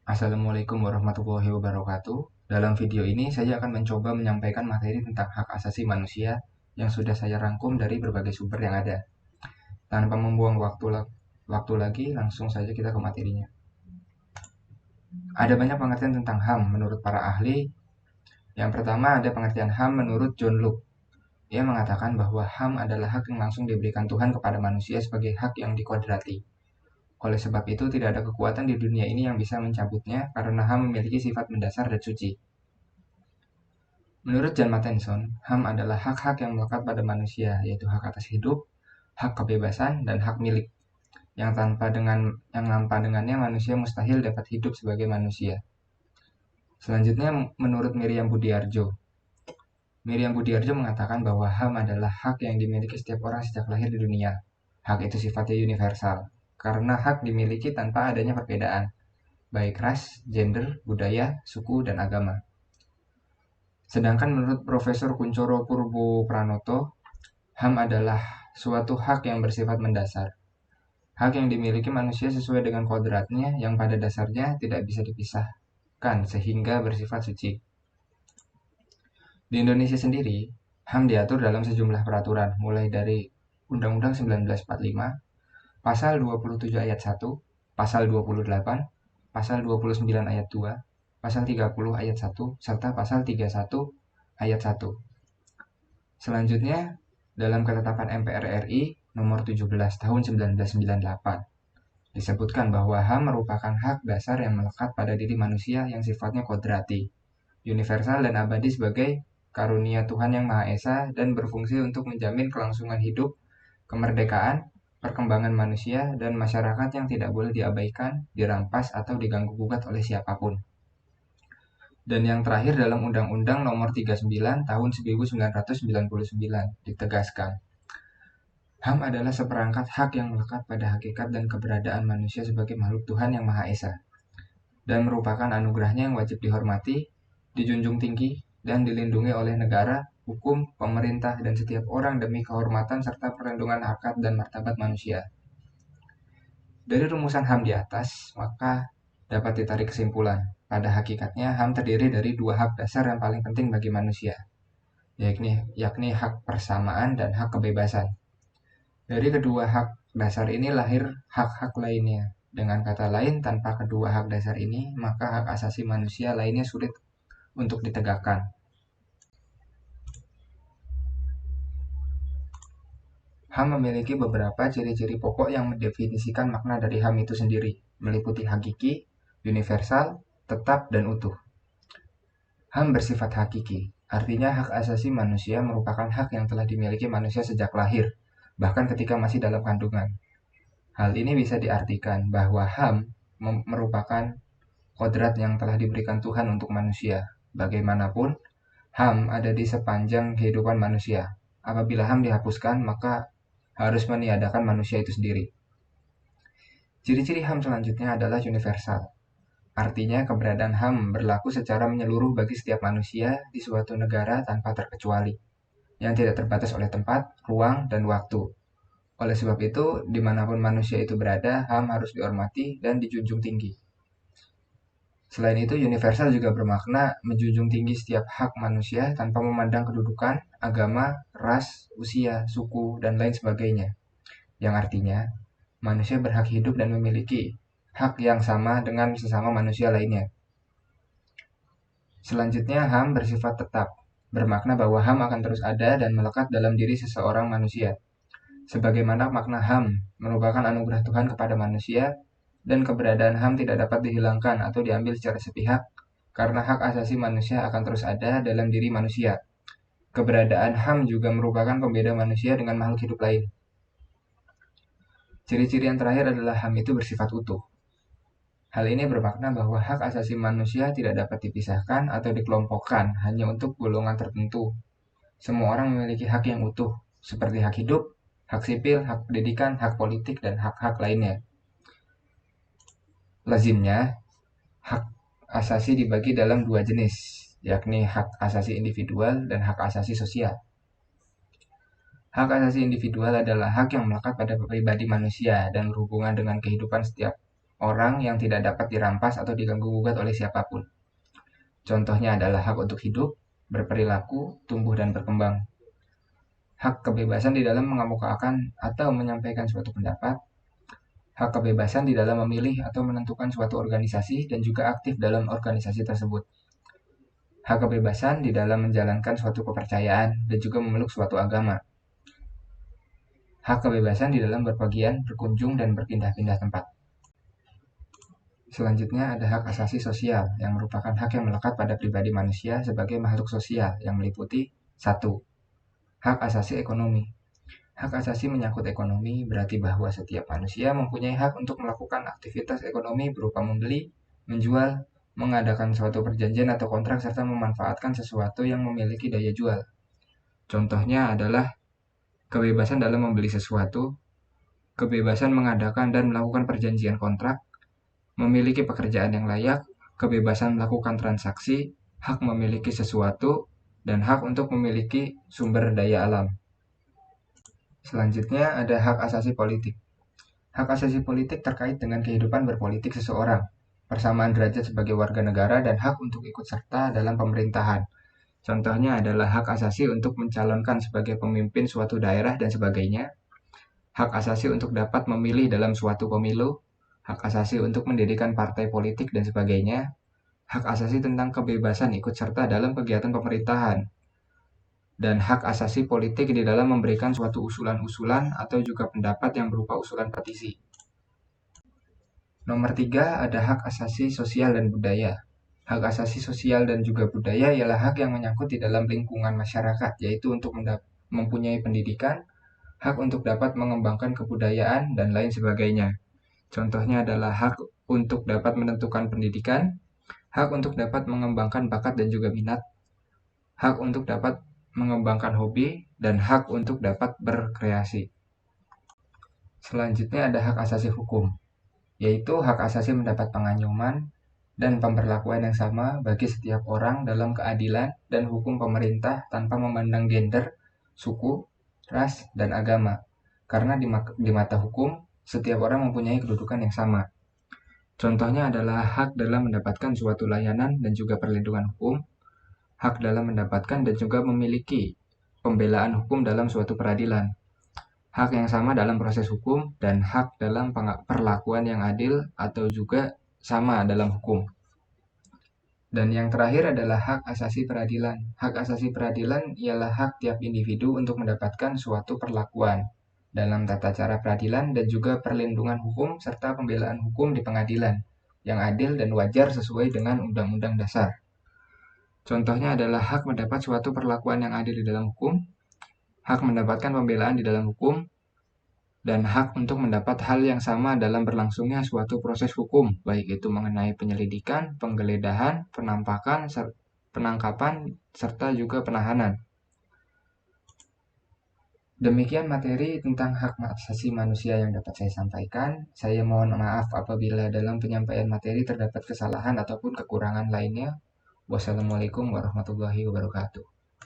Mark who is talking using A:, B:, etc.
A: Assalamualaikum warahmatullahi wabarakatuh. Dalam video ini saya akan mencoba menyampaikan materi tentang hak asasi manusia yang sudah saya rangkum dari berbagai sumber yang ada. Tanpa membuang waktu lagi, langsung saja kita ke materinya. Ada banyak pengertian tentang HAM menurut para ahli. Yang pertama ada pengertian HAM menurut John Locke. Ia mengatakan bahwa HAM adalah hak yang langsung diberikan Tuhan kepada manusia sebagai hak yang dikodrati. Oleh sebab itu, tidak ada kekuatan di dunia ini yang bisa mencabutnya karena HAM memiliki sifat mendasar dan suci. Menurut John Matheson, HAM adalah hak-hak yang melekat pada manusia, yaitu hak atas hidup, hak kebebasan, dan hak milik, yang tanpa dengannya manusia mustahil dapat hidup sebagai manusia. Selanjutnya, menurut Miriam Budiarjo. Miriam Budiarjo mengatakan bahwa HAM adalah hak yang dimiliki setiap orang sejak lahir di dunia. Hak itu sifatnya universal, karena hak dimiliki tanpa adanya perbedaan, baik ras, gender, budaya, suku, dan agama. Sedangkan menurut Profesor Kuncoro Purbo Pranoto, HAM adalah suatu hak yang bersifat mendasar. Hak yang dimiliki manusia sesuai dengan kodratnya yang pada dasarnya tidak bisa dipisahkan sehingga bersifat suci. Di Indonesia sendiri, HAM diatur dalam sejumlah peraturan, mulai dari Undang-Undang 1945, Pasal 27 ayat 1, Pasal 28, Pasal 29 ayat 2, Pasal 30 ayat 1, serta Pasal 31 ayat 1. Selanjutnya, dalam ketetapan MPR RI nomor 17 tahun 1998, disebutkan bahwa HAM merupakan hak dasar yang melekat pada diri manusia yang sifatnya kodrati, universal dan abadi sebagai karunia Tuhan Yang Maha Esa dan berfungsi untuk menjamin kelangsungan hidup, kemerdekaan, perkembangan manusia, dan masyarakat yang tidak boleh diabaikan, dirampas, atau diganggu-gugat oleh siapapun. Dan yang terakhir dalam Undang-Undang Nomor 39 Tahun 1999 ditegaskan, HAM adalah seperangkat hak yang melekat pada hakikat dan keberadaan manusia sebagai makhluk Tuhan Yang Maha Esa, dan merupakan anugerahnya yang wajib dihormati, dijunjung tinggi, dan dilindungi oleh negara, hukum, pemerintah, dan setiap orang demi kehormatan serta perlindungan harkat dan martabat manusia. Dari rumusan HAM di atas, maka dapat ditarik kesimpulan, pada hakikatnya HAM terdiri dari dua hak dasar yang paling penting bagi manusia, yakni hak persamaan dan hak kebebasan. Dari kedua hak dasar ini lahir hak-hak lainnya. Dengan kata lain, tanpa kedua hak dasar ini, maka hak asasi manusia lainnya sulit untuk ditegakkan. HAM memiliki beberapa ciri-ciri pokok yang mendefinisikan makna dari HAM itu sendiri, meliputi hakiki, universal, tetap, dan utuh. HAM bersifat hakiki, artinya hak asasi manusia merupakan hak yang telah dimiliki manusia sejak lahir, bahkan ketika masih dalam kandungan. Hal ini bisa diartikan bahwa HAM merupakan kodrat yang telah diberikan Tuhan untuk manusia. Bagaimanapun, HAM ada di sepanjang kehidupan manusia. Apabila HAM dihapuskan, maka harus meniadakan manusia itu sendiri. Ciri-ciri HAM selanjutnya adalah universal. Artinya keberadaan HAM berlaku secara menyeluruh bagi setiap manusia di suatu negara tanpa terkecuali, yang tidak terbatas oleh tempat, ruang, dan waktu. Oleh sebab itu, dimanapun manusia itu berada, HAM harus dihormati dan dijunjung tinggi. Selain itu, universal juga bermakna menjunjung tinggi setiap hak manusia tanpa memandang kedudukan, agama, ras, usia, suku, dan lain sebagainya. Yang artinya, manusia berhak hidup dan memiliki hak yang sama dengan sesama manusia lainnya. Selanjutnya, HAM bersifat tetap, bermakna bahwa HAM akan terus ada dan melekat dalam diri seseorang manusia. Sebagaimana makna HAM merupakan anugerah Tuhan kepada manusia, dan keberadaan HAM tidak dapat dihilangkan atau diambil secara sepihak, karena hak asasi manusia akan terus ada dalam diri manusia. Keberadaan HAM juga merupakan pembeda manusia dengan makhluk hidup lain. Ciri-ciri yang terakhir adalah HAM itu bersifat utuh. Hal ini bermakna bahwa hak asasi manusia tidak dapat dipisahkan atau dikelompokkan hanya untuk golongan tertentu. Semua orang memiliki hak yang utuh, seperti hak hidup, hak sipil, hak pendidikan, hak politik, dan hak-hak lainnya. Lazimnya, hak asasi dibagi dalam dua jenis, yakni hak asasi individual dan hak asasi sosial. Hak asasi individual adalah hak yang melekat pada pribadi manusia dan berhubungan dengan kehidupan setiap orang yang tidak dapat dirampas atau diganggu-gugat oleh siapapun. Contohnya adalah hak untuk hidup, berperilaku, tumbuh dan berkembang. Hak kebebasan di dalam mengemukakan atau menyampaikan suatu pendapat, hak kebebasan di dalam memilih atau menentukan suatu organisasi dan juga aktif dalam organisasi tersebut. Hak kebebasan di dalam menjalankan suatu kepercayaan dan juga memeluk suatu agama. Hak kebebasan di dalam berpergian, berkunjung, dan berpindah-pindah tempat. Selanjutnya ada hak asasi sosial, yang merupakan hak yang melekat pada pribadi manusia sebagai makhluk sosial yang meliputi 1. Hak asasi ekonomi. Hak asasi menyangkut ekonomi berarti bahwa setiap manusia mempunyai hak untuk melakukan aktivitas ekonomi berupa membeli, menjual, mengadakan suatu perjanjian atau kontrak serta memanfaatkan sesuatu yang memiliki daya jual. Contohnya adalah kebebasan dalam membeli sesuatu, kebebasan mengadakan dan melakukan perjanjian kontrak, memiliki pekerjaan yang layak, kebebasan melakukan transaksi, hak memiliki sesuatu, dan hak untuk memiliki sumber daya alam. Selanjutnya ada hak asasi politik. Hak asasi politik terkait dengan kehidupan berpolitik seseorang, persamaan derajat sebagai warga negara, dan hak untuk ikut serta dalam pemerintahan. Contohnya adalah hak asasi untuk mencalonkan sebagai pemimpin suatu daerah dan sebagainya, hak asasi untuk dapat memilih dalam suatu pemilu, hak asasi untuk mendirikan partai politik dan sebagainya, hak asasi tentang kebebasan ikut serta dalam kegiatan pemerintahan, dan hak asasi politik di dalam memberikan suatu usulan-usulan atau juga pendapat yang berupa usulan petisi. Nomor 3 ada hak asasi sosial dan budaya. Hak asasi sosial dan juga budaya ialah hak yang menyangkut di dalam lingkungan masyarakat, yaitu untuk mempunyai pendidikan, hak untuk dapat mengembangkan kebudayaan, dan lain sebagainya. Contohnya adalah hak untuk dapat menentukan pendidikan, hak untuk dapat mengembangkan bakat dan juga minat, hak untuk dapat mengembangkan hobi, dan hak untuk dapat berkreasi. Selanjutnya ada hak asasi hukum, yaitu hak asasi mendapat penganyuman dan pemberlakuan yang sama bagi setiap orang dalam keadilan dan hukum pemerintah tanpa memandang gender, suku, ras, dan agama. Karena di mata hukum, setiap orang mempunyai kedudukan yang sama. Contohnya adalah hak dalam mendapatkan suatu layanan dan juga perlindungan hukum, hak dalam mendapatkan dan juga memiliki pembelaan hukum dalam suatu peradilan, hak yang sama dalam proses hukum, dan hak dalam perlakuan yang adil atau juga sama dalam hukum. Dan yang terakhir adalah hak asasi peradilan. Hak asasi peradilan ialah hak tiap individu untuk mendapatkan suatu perlakuan dalam tata cara peradilan dan juga perlindungan hukum serta pembelaan hukum di pengadilan yang adil dan wajar sesuai dengan Undang-Undang Dasar. Contohnya adalah hak mendapat suatu perlakuan yang adil di dalam hukum, hak mendapatkan pembelaan di dalam hukum, dan hak untuk mendapat hal yang sama dalam berlangsungnya suatu proses hukum, baik itu mengenai penyelidikan, penggeledahan, penangkapan, serta juga penahanan. Demikian materi tentang hak asasi manusia yang dapat saya sampaikan. Saya mohon maaf apabila dalam penyampaian materi terdapat kesalahan ataupun kekurangan lainnya. Wassalamualaikum warahmatullahi wabarakatuh.